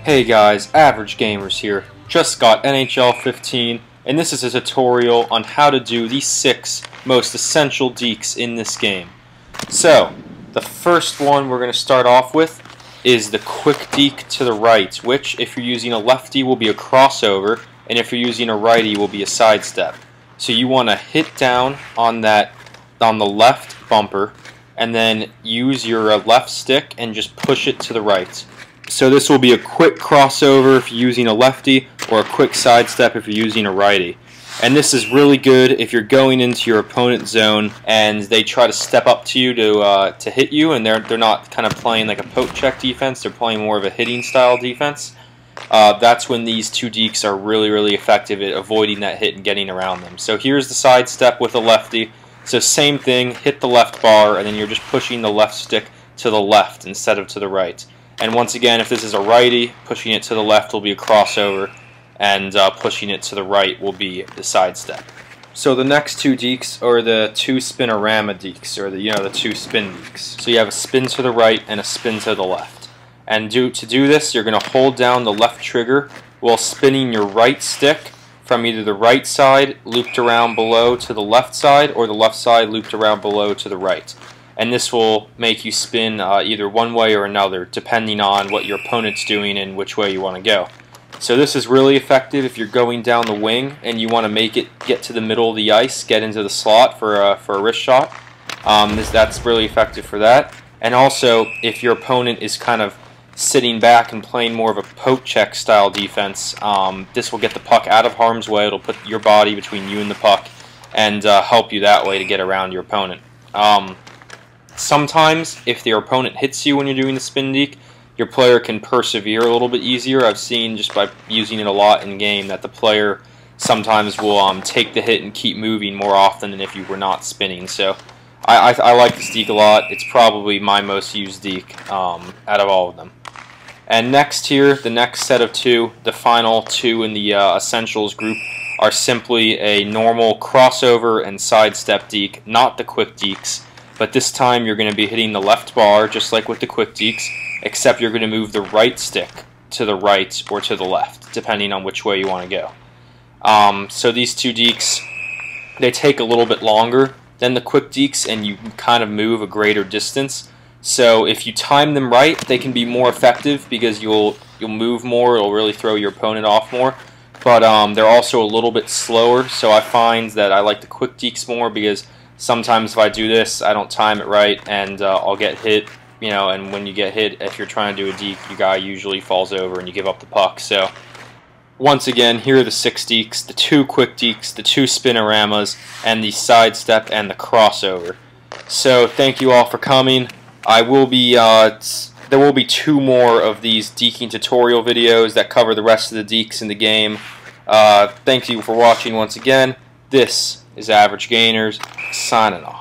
Hey guys, Average Gamers here. Just got NHL 15, and this is a tutorial on how to do the 6 most essential dekes in this game. So, the first one we're going to start off with is the quick deke to the right, which if you're using a lefty will be a crossover, and if you're using a righty will be a sidestep. So you want to hit down on the left bumper, and then use your left stick and just push it to the right. So this will be a quick crossover if you're using a lefty, or a quick sidestep if you're using a righty. And this is really good if you're going into your opponent's zone and they try to step up to you to hit you, and they're not kind of playing like a poke check defense, they're playing more of a hitting style defense. That's when these two dekes are really effective at avoiding that hit and getting around them. So here's the sidestep with a lefty. So same thing, hit the left bar, and then you're just pushing the left stick to the left instead of to the right. And once again, if this is a righty, pushing it to the left will be a crossover, and pushing it to the right will be the sidestep. So the next two dekes are the two spinorama dekes, or the two spin dekes. So you have a spin to the right and a spin to the left. And to do this, you're going to hold down the left trigger while spinning your right stick from either the right side looped around below to the left side, or the left side looped around below to the right. And this will make you spin either one way or another, depending on what your opponent's doing and which way you want to go. So this is really effective if you're going down the wing and you want to make it get to the middle of the ice, get into the slot for a wrist shot. That's really effective for that. And also, if your opponent is kind of sitting back and playing more of a poke check style defense, this will get the puck out of harm's way. It'll put your body between you and the puck and help you that way to get around your opponent. Sometimes, if your opponent hits you when you're doing the spin deke, your player can persevere a little bit easier. I've seen, just by using it a lot in game, that the player sometimes will take the hit and keep moving more often than if you were not spinning. So I like this deke a lot. It's probably my most used deke out of all of them. And next here, the next set of two, the final two in the Essentials group, are simply a normal crossover and sidestep deke, not the quick dekes. But this time you're going to be hitting the left bar, just like with the quick dekes, except you're going to move the right stick to the right or to the left, depending on which way you want to go. So these two dekes, they take a little bit longer than the quick dekes, and you kind of move a greater distance. So if you time them right, they can be more effective because you'll move more. It'll really throw your opponent off more. But they're also a little bit slower. So I find that I like the quick dekes more because sometimes if I do this, I don't time it right, and I'll get hit. And when you get hit, if you're trying to do a deke, your guy usually falls over and you give up the puck. So once again, here are the 6 dekes, the 2 quick dekes, the 2 spinoramas, and the sidestep and the crossover. So thank you all for coming. There will be 2 more of these deking tutorial videos that cover the rest of the dekes in the game. Thank you for watching once again. This is Average Gainers, signing off.